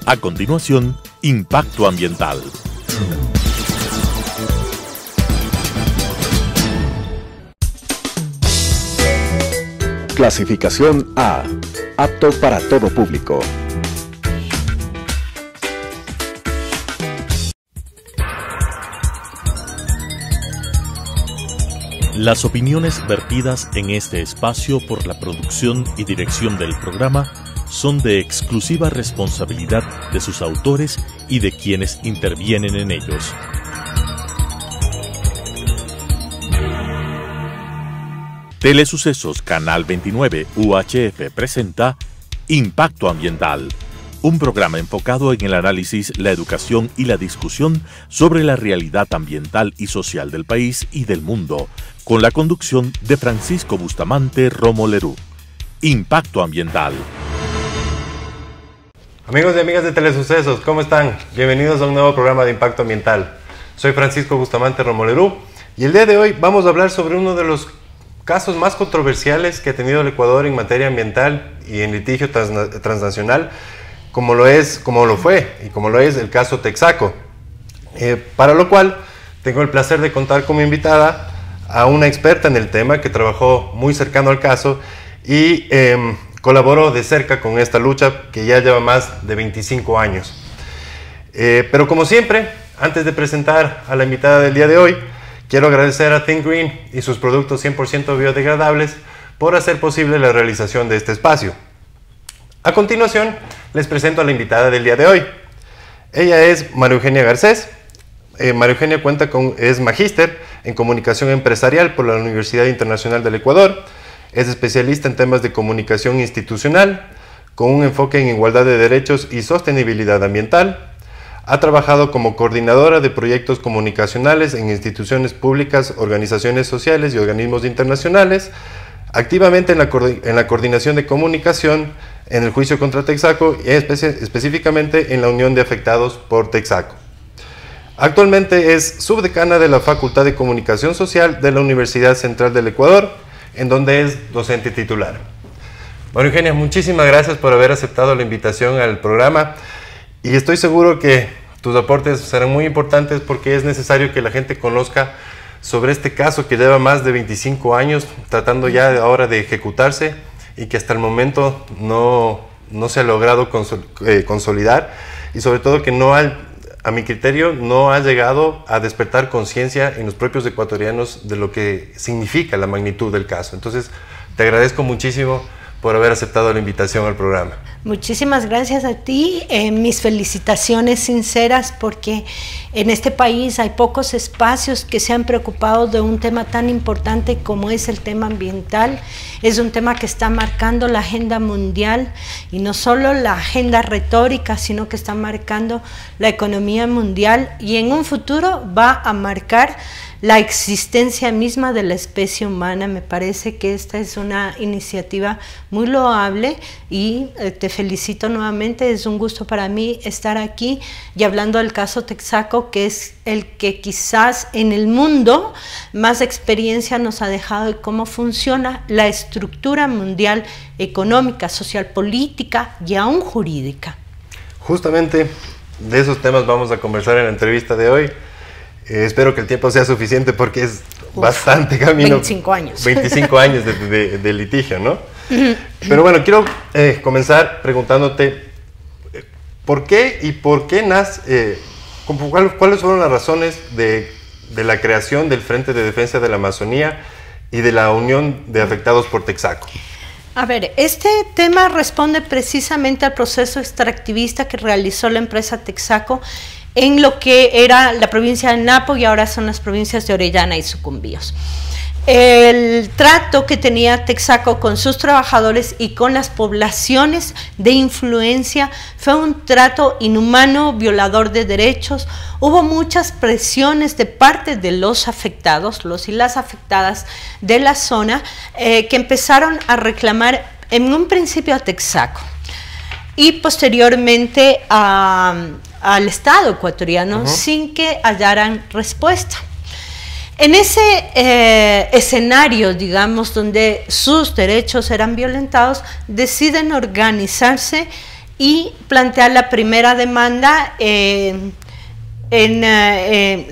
A continuación, Impacto Ambiental. Clasificación A. Apto para todo público. Las opiniones vertidas en este espacio por la producción y dirección del programa son de exclusiva responsabilidad de sus autores y de quienes intervienen en ellos. Telesucesos Canal 29 UHF presenta Impacto Ambiental, un programa enfocado en el análisis, la educación y la discusión sobre la realidad ambiental y social del país y del mundo, con la conducción de Francisco Bustamante Romo Lerú. Impacto Ambiental. Amigos y amigas de Telesucesos, ¿cómo están? Bienvenidos a un nuevo programa de Impacto Ambiental. Soy Francisco Bustamante Romo Lerú y el día de hoy vamos a hablar sobre uno de los casos más controversiales que ha tenido el Ecuador en materia ambiental y en litigio transnacional, como lo fue el caso Texaco, para lo cual tengo el placer de contar como invitada a una experta en el tema que trabajó muy cercano al caso y colaboró de cerca con esta lucha que ya lleva más de 25 años. Pero como siempre, antes de presentar a la invitada del día de hoy, quiero agradecer a Think Green y sus productos 100% biodegradables por hacer posible la realización de este espacio. A continuación, les presento a la invitada del día de hoy. Ella es María Eugenia Garcés. María Eugenia es magíster en comunicación empresarial por la Universidad Internacional del Ecuador. Es especialista en temas de comunicación institucional, con un enfoque en igualdad de derechos y sostenibilidad ambiental. Ha trabajado como coordinadora de proyectos comunicacionales en instituciones públicas, organizaciones sociales y organismos internacionales, activamente en la coordinación de comunicación en el juicio contra Texaco y específicamente en la Unión de Afectados por Texaco. Actualmente es subdecana de la Facultad de Comunicación Social de la Universidad Central del Ecuador, en donde es docente titular. María Eugenia, muchísimas gracias por haber aceptado la invitación al programa. Y estoy seguro que tus aportes serán muy importantes porque es necesario que la gente conozca sobre este caso que lleva más de 25 años tratando ya ahora de ejecutarse y que hasta el momento no se ha logrado consolidar y sobre todo que a mi criterio no ha llegado a despertar conciencia en los propios ecuatorianos de lo que significa la magnitud del caso. Entonces te agradezco muchísimo por haber aceptado la invitación al programa. Muchísimas gracias a ti, mis felicitaciones sinceras porque en este país hay pocos espacios que se han preocupado de un tema tan importante como es el tema ambiental. Es un tema que está marcando la agenda mundial y no solo la agenda retórica, sino que está marcando la economía mundial y en un futuro va a marcar la existencia misma de la especie humana. Me parece que esta es una iniciativa muy loable y te felicito nuevamente. Es un gusto para mí estar aquí y hablando del caso Texaco, que es el que quizás en el mundo más experiencia nos ha dejado de cómo funciona la estructura mundial económica, social, política y aún jurídica. Justamente de esos temas vamos a conversar en la entrevista de hoy. Espero que el tiempo sea suficiente porque es bastante camino. 25 años. 25 años de litigio, ¿no? Pero bueno, quiero comenzar preguntándote ¿por qué nace, cuáles fueron las razones de la creación del Frente de Defensa de la Amazonía y de la Unión de Afectados por Texaco? A ver, este tema responde precisamente al proceso extractivista que realizó la empresa Texaco en lo que era la provincia de Napo y ahora son las provincias de Orellana y Sucumbíos. El trato que tenía Texaco con sus trabajadores y con las poblaciones de influencia fue un trato inhumano, violador de derechos. Hubo muchas presiones de parte de los afectados, los y las afectadas de la zona, que empezaron a reclamar en un principio a Texaco y posteriormente al Estado ecuatoriano sin que hallaran respuesta. En ese escenario, digamos, donde sus derechos eran violentados, deciden organizarse y plantear la primera demanda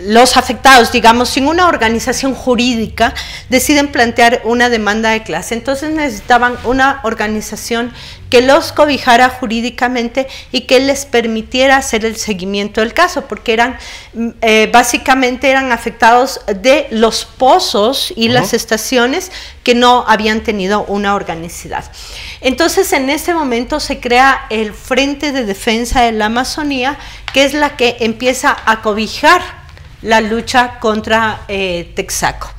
los afectados, digamos, sin una organización jurídica, deciden plantear una demanda de clase. Entonces necesitaban una organización que los cobijara jurídicamente y que les permitiera hacer el seguimiento del caso, porque eran básicamente eran afectados de los pozos y las estaciones que no habían tenido una organicidad. Entonces en ese momento se crea el Frente de Defensa de la Amazonía, que es la que empieza a cobijar la lucha contra Texaco.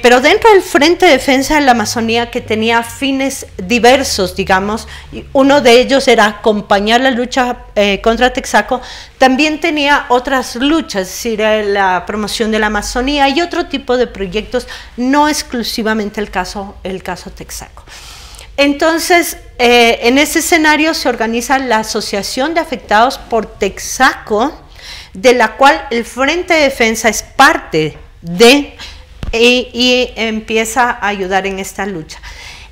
Pero dentro del Frente de Defensa de la Amazonía, que tenía fines diversos, digamos, uno de ellos era acompañar la lucha contra Texaco, también tenía otras luchas, es decir, la promoción de la Amazonía y otro tipo de proyectos, no exclusivamente el caso Texaco. Entonces, en ese escenario se organiza la Asociación de Afectados por Texaco, de la cual el Frente de Defensa es parte de, y empieza a ayudar en esta lucha.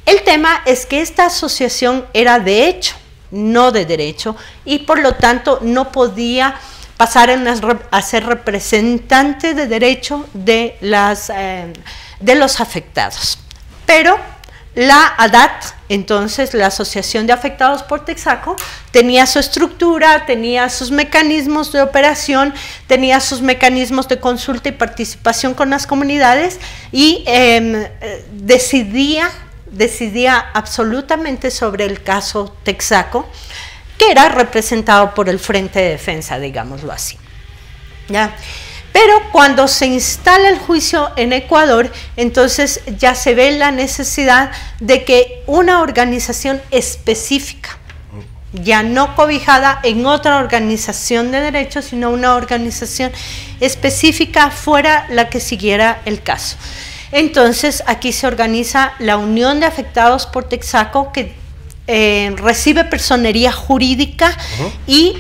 El tema es que esta asociación era de hecho, no de derecho, y por lo tanto no podía pasar a ser representante de derecho de los afectados. Pero la ADAT, entonces la Asociación de Afectados por Texaco, tenía su estructura, tenía sus mecanismos de operación, tenía sus mecanismos de consulta y participación con las comunidades y decidía absolutamente sobre el caso Texaco, que era representado por el Frente de Defensa, digámoslo así. ¿Ya? Pero cuando se instala el juicio en Ecuador, entonces ya se ve la necesidad de que una organización específica, ya no cobijada en otra organización de derechos, sino una organización específica fuera la que siguiera el caso. Entonces aquí se organiza la Unión de Afectados por Texaco, que recibe personería jurídica y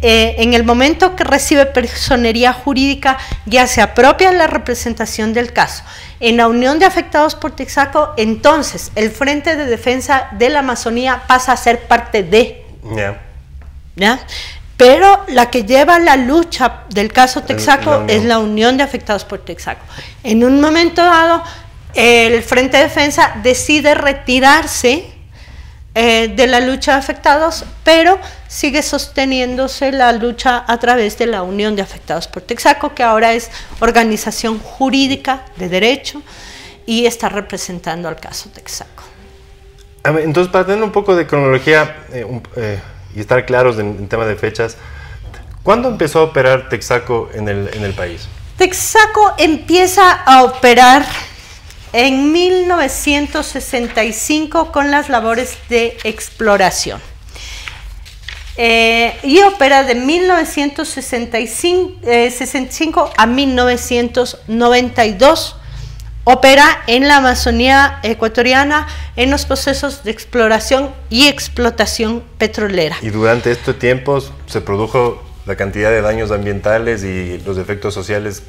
en el momento que recibe personería jurídica ya se apropia la representación del caso. En la Unión de Afectados por Texaco, entonces el Frente de Defensa de la Amazonía pasa a ser parte de. ¿Ya? Pero la que lleva la lucha del caso Texaco es la Unión de Afectados por Texaco. En un momento dado, el Frente de Defensa decide retirarse de la lucha de afectados, pero sigue sosteniéndose la lucha a través de la Unión de Afectados por Texaco, que ahora es organización jurídica de derecho y está representando al caso Texaco. Entonces, para tener un poco de cronología y estar claros en tema de fechas, ¿cuándo empezó a operar Texaco en el país? Texaco empieza a operar en 1965 con las labores de exploración y opera de 1965 a 1992. Opera en la Amazonía ecuatoriana en los procesos de exploración y explotación petrolera. Y durante este tiempo se produjo la cantidad de daños ambientales y los efectos sociales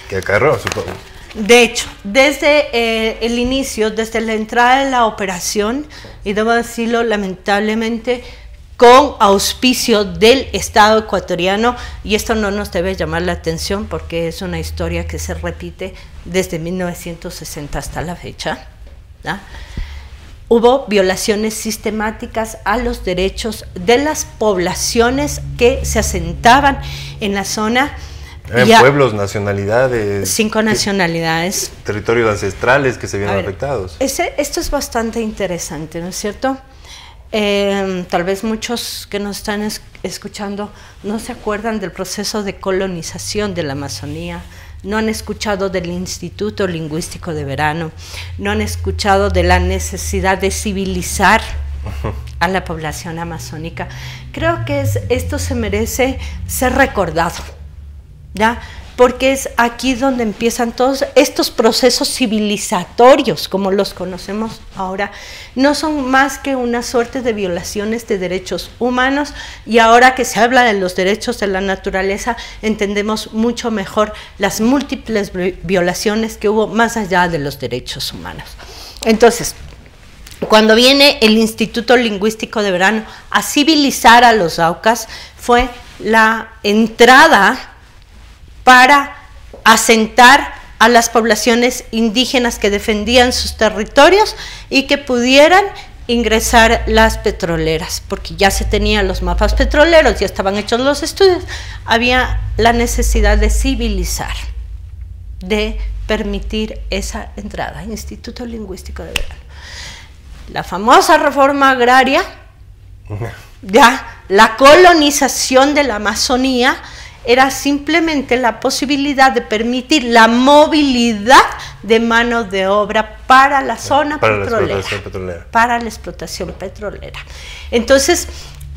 que acarreó, supongo. De hecho, desde el inicio, desde la entrada de la operación, y debo decirlo lamentablemente, con auspicio del Estado ecuatoriano, y esto no nos debe llamar la atención porque es una historia que se repite desde 1960 hasta la fecha, ¿no? Hubo violaciones sistemáticas a los derechos de las poblaciones que se asentaban en la zona. Pueblos, nacionalidades. 5 nacionalidades. Territorios ancestrales que se vieron afectados. Esto es bastante interesante, ¿no es cierto? Tal vez muchos que nos están escuchando no se acuerdan del proceso de colonización de la Amazonía, no han escuchado del Instituto Lingüístico de Verano, no han escuchado de la necesidad de civilizar a la población amazónica. Creo que esto se merece ser recordado, ¿ya? Porque es aquí donde empiezan todos estos procesos civilizatorios, como los conocemos ahora, no son más que una suerte de violaciones de derechos humanos, y ahora que se habla de los derechos de la naturaleza, entendemos mucho mejor las múltiples violaciones que hubo más allá de los derechos humanos. Entonces, cuando viene el Instituto Lingüístico de Verano a civilizar a los aucas, fue la entrada para asentar a las poblaciones indígenas que defendían sus territorios y que pudieran ingresar las petroleras, porque ya se tenían los mapas petroleros, ya estaban hechos los estudios, había la necesidad de civilizar, de permitir esa entrada. Instituto Lingüístico de Verano. La famosa reforma agraria, ya la colonización de la Amazonía, era simplemente la posibilidad de permitir la movilidad de mano de obra para la zona petrolera, para la explotación petrolera. Entonces,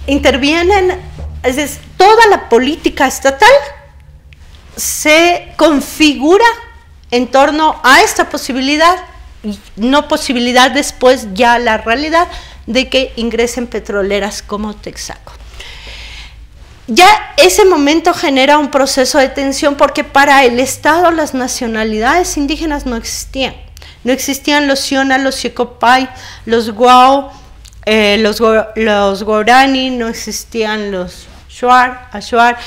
intervienen, es decir, toda la política estatal se configura en torno a esta posibilidad, y no posibilidad después, ya la realidad de que ingresen petroleras como Texaco. Ya ese momento genera un proceso de tensión porque para el Estado las nacionalidades indígenas no existían. No existían los Siona, los Yecopay, los Guao, los Guarani, no existían los Shuar, Ashuar,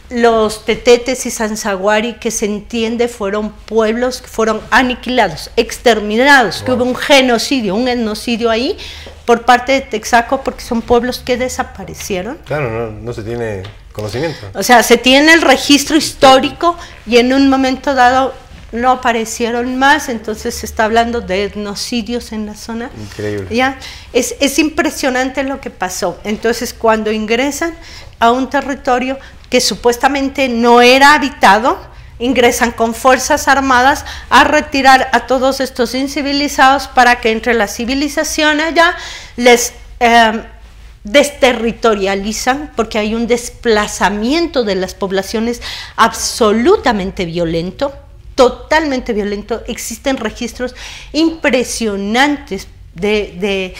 los Tetetes y Sanzaguari, que se entiende fueron pueblos que fueron aniquilados, exterminados, que hubo un genocidio, un etnocidio ahí por parte de Texaco, porque son pueblos que desaparecieron. Claro, no se tiene conocimiento. O sea, se tiene el registro histórico y en un momento dado no aparecieron más, entonces se está hablando de etnocidios en la zona. Increíble. ¿Ya? Es impresionante lo que pasó. Entonces, cuando ingresan a un territorio que supuestamente no era habitado, ingresan con fuerzas armadas a retirar a todos estos incivilizados para que entre la civilización allá les desterritorializan, porque hay un desplazamiento de las poblaciones absolutamente violento, totalmente violento. Existen registros impresionantes que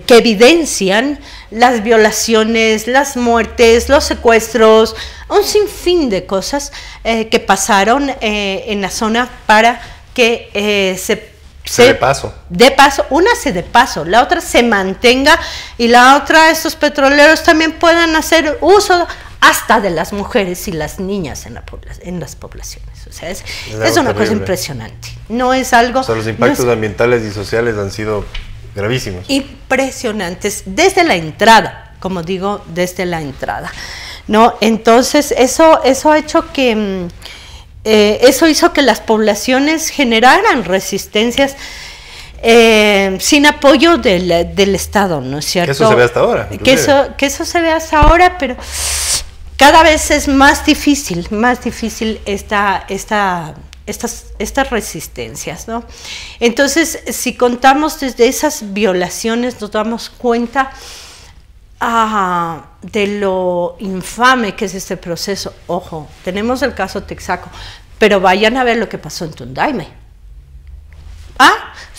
evidencian las violaciones, las muertes, los secuestros, un sinfín de cosas que pasaron en la zona para que de paso. De paso, una se de paso, la otra se mantenga y la otra, estos petroleros también puedan hacer uso hasta de las mujeres y las niñas en las poblaciones. O sea, es una cosa impresionante. No es algo... O sea, los impactos ambientales y sociales han sido gravísimos. Impresionantes, desde la entrada, como digo, desde la entrada, ¿no? Entonces, eso ha hecho que... eso hizo que las poblaciones generaran resistencias sin apoyo del Estado, ¿no es cierto? Eso se ve hasta ahora. Que eso se ve hasta ahora, pero cada vez es más difícil estas resistencias, ¿no? Entonces, si contamos desde esas violaciones, nos damos cuenta de lo infame que es este proceso. Ojo, tenemos el caso Texaco, pero vayan a ver lo que pasó en Tundaime.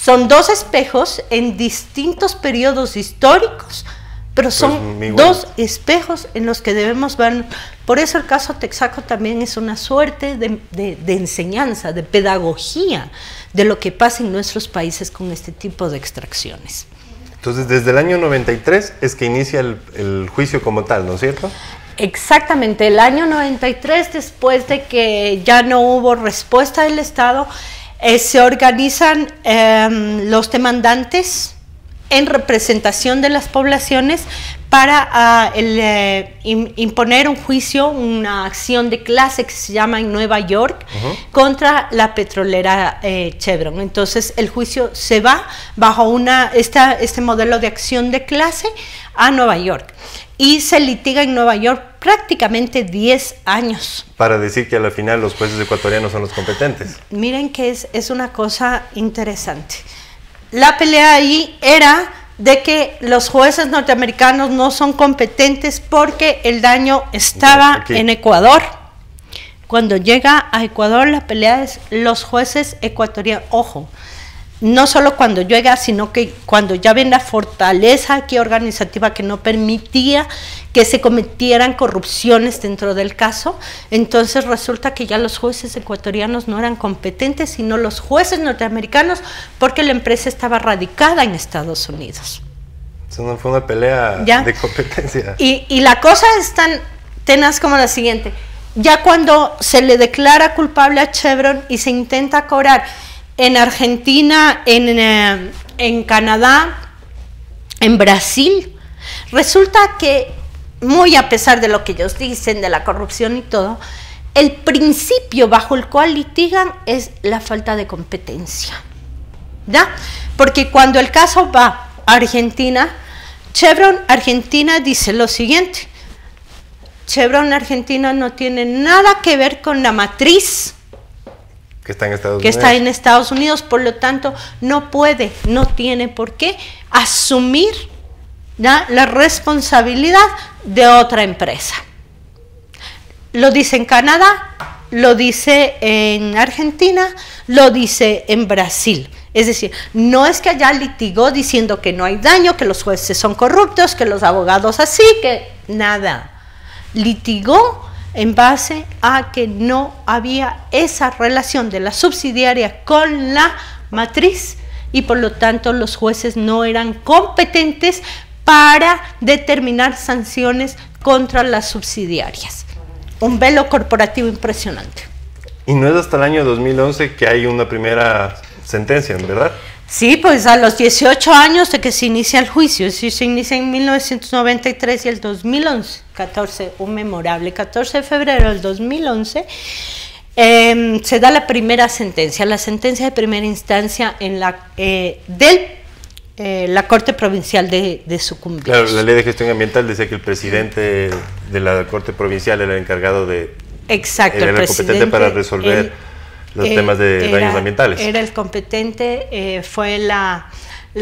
Son dos espejos en distintos periodos históricos, pero son dos espejos en los que debemos ver. Por eso el caso Texaco también es una suerte de enseñanza, de pedagogía de lo que pasa en nuestros países con este tipo de extracciones. Entonces, desde el año 93 es que inicia el juicio como tal, ¿no es cierto? Exactamente, el año 93, después de que ya no hubo respuesta del Estado, se organizan los demandantes en representación de las poblaciones para imponer un juicio, una acción de clase que se llama en Nueva York contra la petrolera Chevron. Entonces el juicio se va bajo este modelo de acción de clase a Nueva York y se litiga en Nueva York prácticamente 10 años. Para decir que a la final los jueces ecuatorianos son los competentes. Miren que es una cosa interesante. La pelea ahí era de que los jueces norteamericanos no son competentes porque el daño estaba en Ecuador. Cuando llega a Ecuador, la pelea es los jueces ecuatorianos. Ojo, no solo cuando llega, sino que cuando ya ven la fortaleza aquí organizativa que no permitía que se cometieran corrupciones dentro del caso, entonces resulta que ya los jueces ecuatorianos no eran competentes, sino los jueces norteamericanos, porque la empresa estaba radicada en Estados Unidos. Eso no fue una pelea ¿Ya? de competencia. Y la cosa es tan tenaz como la siguiente: ya cuando se le declara culpable a Chevron y se intenta cobrar en Argentina, en Canadá, en Brasil, resulta que, muy a pesar de lo que ellos dicen, de la corrupción y todo, el principio bajo el cual litigan es la falta de competencia, ¿ya? Porque cuando el caso va a Argentina, Chevron Argentina dice lo siguiente: Chevron Argentina no tiene nada que ver con la matriz que está en Estados que Unidos. está en Estados Unidos, por lo tanto no tiene por qué asumir, ¿ya?, la responsabilidad de otra empresa. Lo dice en Canadá, lo dice en Argentina, lo dice en Brasil. Es decir, no es que allá litigó diciendo que no hay daño, que los jueces son corruptos, que los abogados así, que nada. Litigó en base a que no había esa relación de la subsidiaria con la matriz y por lo tanto los jueces no eran competentes para determinar sanciones contra las subsidiarias. Un velo corporativo impresionante. Y no es hasta el año 2011 que hay una primera sentencia, ¿verdad? Sí, pues a los 18 años de que se inicia el juicio. Sí, se inicia en 1993 y el 2011, un memorable 14 de febrero del 2011, se da la primera sentencia, la sentencia de primera instancia en la Corte Provincial de Sucumbíos. Claro, la Ley de Gestión Ambiental decía que el presidente de la Corte Provincial era el encargado de... Exacto, era el competente para resolver los temas de daños ambientales. Era el competente, fue la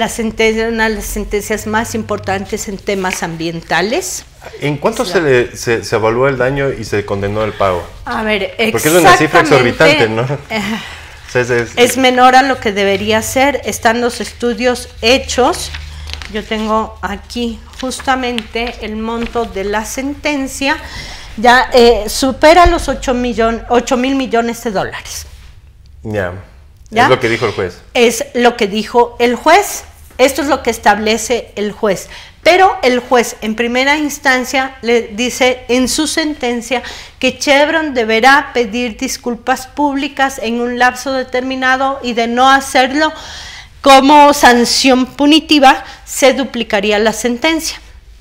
sentencia, una de las sentencias más importantes en temas ambientes. ¿En cuánto se evaluó el daño y se condenó el pago? A ver, porque es una cifra exorbitante, ¿no? Es menor a lo que debería ser. Están los estudios hechos. Yo tengo aquí justamente el monto de la sentencia. Ya supera los 8.000 millones de dólares. Ya. ¿Ya? Es lo que dijo el juez. Es lo que dijo el juez. Esto es lo que establece el juez. Pero el juez en primera instancia le dice en su sentencia que Chevron deberá pedir disculpas públicas en un lapso determinado y de no hacerlo como sanción punitiva se duplicaría la sentencia.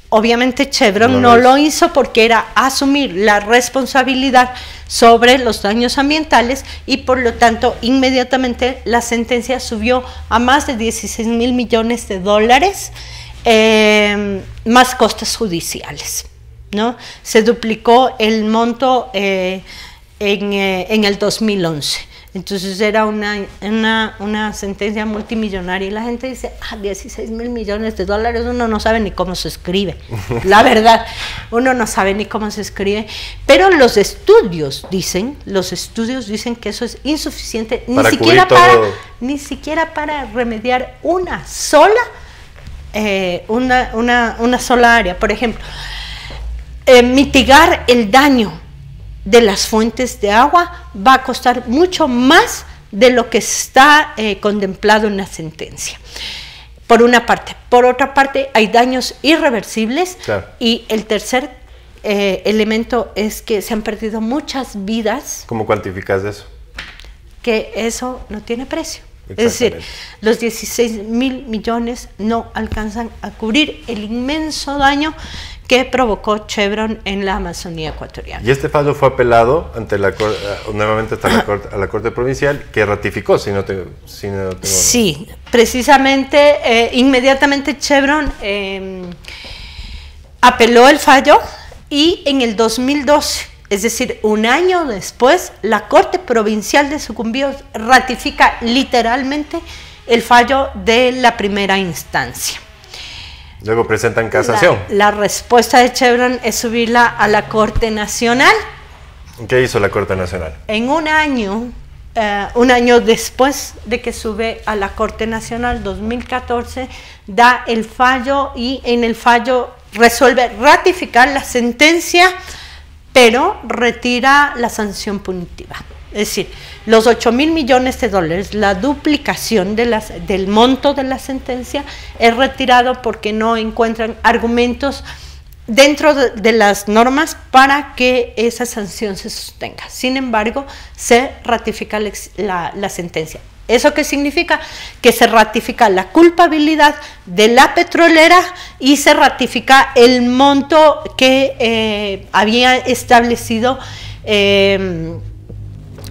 Obviamente Chevron no lo hizo porque era asumir la responsabilidad sobre los daños ambientales y por lo tanto inmediatamente la sentencia subió a más de 16.000 millones de dólares, más costes judiciales, ¿no? Se duplicó el monto en el 2011. Entonces era una sentencia multimillonaria y la gente dice, 16.000 millones de dólares, uno no sabe ni cómo se escribe. La verdad, uno no sabe ni cómo se escribe, pero los estudios dicen que eso es insuficiente, ni siquiera para remediar una sola área. Por ejemplo, mitigar el daño de las fuentes de agua va a costar mucho más de lo que está contemplado en la sentencia, por una parte. Por otra parte, hay daños irreversibles, claro. Y el tercer elemento es que se han perdido muchas vidas. ¿Cómo cuantificas eso? Que eso no tiene precio. Es decir, los 16.000 millones no alcanzan a cubrir el inmenso daño que provocó Chevron en la Amazonía ecuatoriana. Y este fallo fue apelado ante nuevamente hasta la Corte Provincial, que ratificó, si no tengo... Sí, precisamente, inmediatamente Chevron apeló el fallo y en el 2012, es decir, un año después, la Corte Provincial de Sucumbíos ratifica literalmente el fallo de la primera instancia. Luego presentan casación. La respuesta de Chevron es subirla a la Corte Nacional. ¿Qué hizo la Corte Nacional? En un año un año después de que sube a la Corte Nacional, 2014, da el fallo y en el fallo resuelve ratificar la sentencia, pero retira la sanción punitiva. Es decir, los 8.000 millones de dólares, la duplicación del monto de la sentencia es retirado porque no encuentran argumentos dentro de las normas para que esa sanción se sostenga. Sin embargo, se ratifica la sentencia. ¿Eso qué significa? Que se ratifica la culpabilidad de la petrolera y se ratifica el monto que había establecido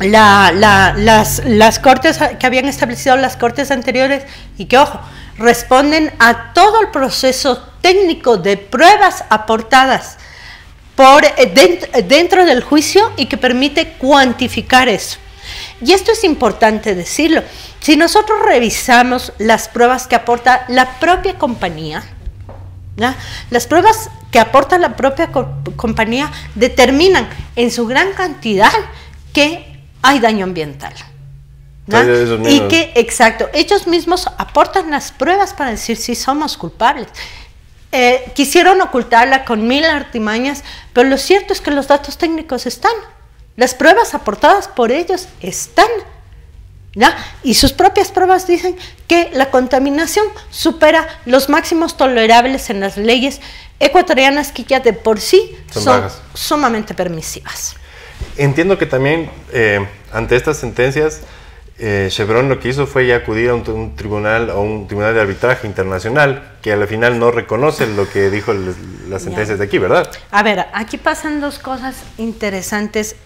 las cortes, que habían establecido las cortes anteriores, y que, ojo, responden a todo el proceso técnico de pruebas aportadas dentro del juicio y que permite cuantificar eso. Y esto es importante decirlo. Si nosotros revisamos las pruebas que aporta la propia compañía, ¿no? Las pruebas que aporta la propia compañía determinan en su gran cantidad que hay daño ambiental, ¿no? Y que, exacto, ellos mismos aportan las pruebas para decir si somos culpables. Quisieron ocultarla con 1000 artimañas, pero lo cierto es que los datos técnicos están, las pruebas aportadas por ellos están, ¿no? Y sus propias pruebas dicen que la contaminación supera los máximos tolerables en las leyes ecuatorianas, que ya de por sí son sumamente permisivas. Entiendo que también ante estas sentencias Chevron lo que hizo fue ya acudir a un tribunal de arbitraje internacional que al final no reconoce lo que dijo las sentencias de aquí, ¿verdad? A ver, aquí pasan dos cosas interesantes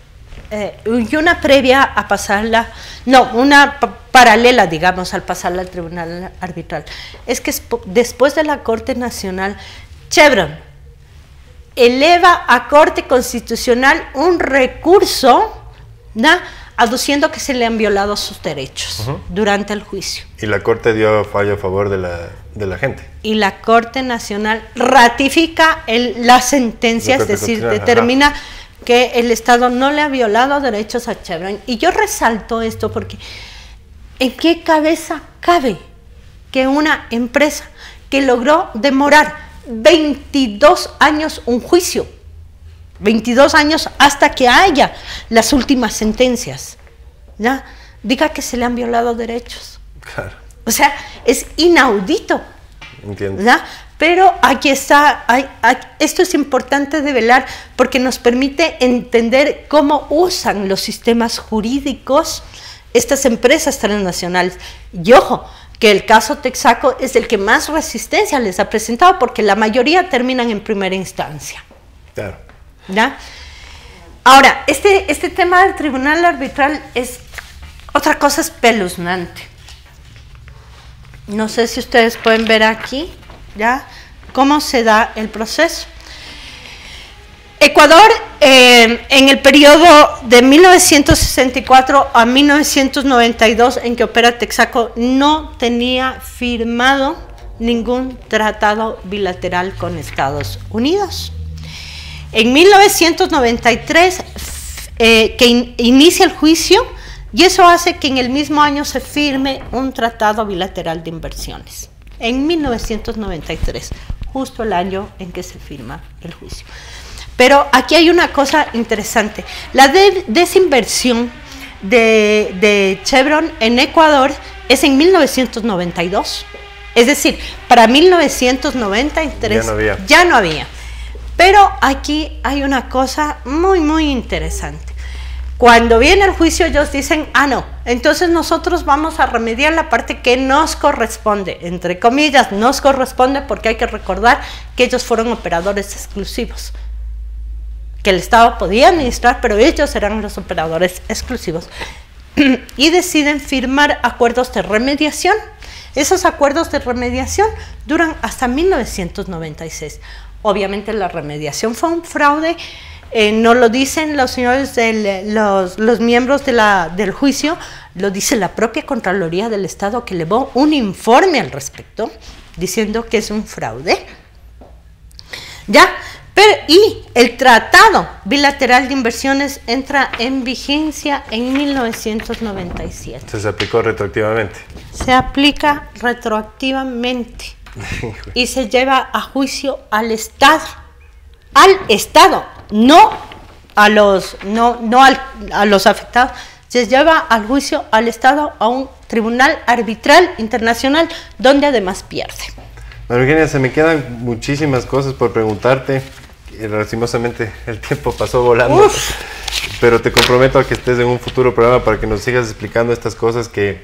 y una previa a pasarla, no, una paralela, digamos, al pasarla al tribunal arbitral. Es que después de la Corte Nacional, Chevron eleva a Corte Constitucional un recurso, ¿no?, aduciendo que se le han violado sus derechos durante el juicio. Y la Corte dio fallo a favor de la gente. Y la Corte Nacional ratifica la sentencia, es decir, determina que el Estado no le ha violado derechos a Chevron. Y yo resalto esto porque ¿en qué cabeza cabe que una empresa que logró demorar 22 años un juicio, 22 años hasta que haya las últimas sentencias, ¿ya?, diga que se le han violado derechos? Claro. O sea, es inaudito. Entiendo. ¿Ya? Pero aquí está, esto es importante de velar porque nos permite entender cómo usan los sistemas jurídicos estas empresas transnacionales. Y ojo, que el caso Texaco es el que más resistencia les ha presentado porque la mayoría terminan en primera instancia. Claro. ¿Ya? Ahora, este tema del tribunal arbitral es otra cosa espeluznante. No sé si ustedes pueden ver aquí, ¿ya?, cómo se da el proceso. Ecuador, en el periodo de 1964 a 1992, en que opera Texaco, no tenía firmado ningún tratado bilateral con Estados Unidos. En 1993, que inicia el juicio, y eso hace que en el mismo año se firme un tratado bilateral de inversiones. En 1993, justo el año en que se firma el juicio. Pero aquí hay una cosa interesante. La desinversión de Chevron en Ecuador es en 1992. Es decir, para 1993 ya no había. Pero aquí hay una cosa muy, muy interesante. Cuando viene el juicio, ellos dicen, no, entonces nosotros vamos a remediar la parte que nos corresponde, entre comillas, nos corresponde porque hay que recordar que ellos fueron operadores exclusivos, que el Estado podía administrar, pero ellos eran los operadores exclusivos. Y deciden firmar acuerdos de remediación. Esos acuerdos de remediación duran hasta 1996. Obviamente la remediación fue un fraude. No lo dicen los señores, los miembros del juicio, lo dice la propia Contraloría del Estado, que elevó un informe al respecto, diciendo que es un fraude. ¿Ya? Y el Tratado Bilateral de Inversiones entra en vigencia en 1997. Se aplicó retroactivamente. Se aplica retroactivamente y se lleva a juicio al Estado. Al Estado, no a los afectados. Se lleva al juicio al Estado a un tribunal arbitral internacional donde además pierde. María Eugenia, se me quedan muchísimas cosas por preguntarte. Lastimosamente el tiempo pasó volando. Uf. Pero te comprometo a que estés en un futuro programa para que nos sigas explicando estas cosas que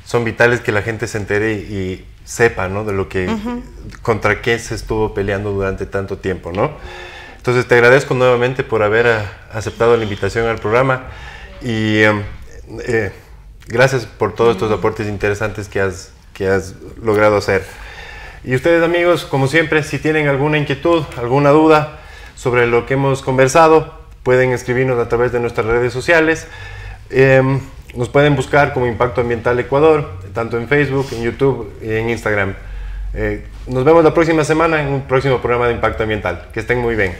son vitales, que la gente se entere y sepa, ¿no? De lo que, contra qué se estuvo peleando durante tanto tiempo, ¿no? Entonces te agradezco nuevamente por haber aceptado la invitación al programa y gracias por todos estos aportes interesantes que has logrado hacer. Y ustedes, amigos, como siempre, si tienen alguna inquietud, alguna duda sobre lo que hemos conversado, pueden escribirnos a través de nuestras redes sociales. Nos pueden buscar como Impacto Ambiental Ecuador, tanto en Facebook, en YouTube y en Instagram. Nos vemos la próxima semana en un próximo programa de Impacto Ambiental. Que estén muy bien.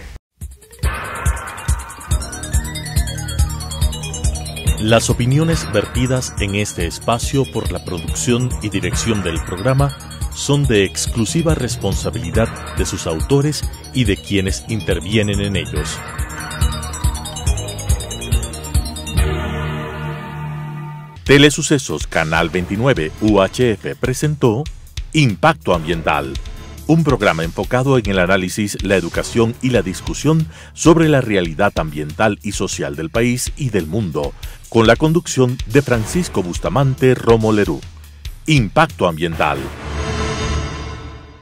Las opiniones vertidas en este espacio por la producción y dirección del programa son de exclusiva responsabilidad de sus autores y de quienes intervienen en ellos. Telesucesos Canal 29 UHF presentó Impacto Ambiental, un programa enfocado en el análisis, la educación y la discusión sobre la realidad ambiental y social del país y del mundo, con la conducción de Francisco Bustamante Romo Lerú. Impacto Ambiental.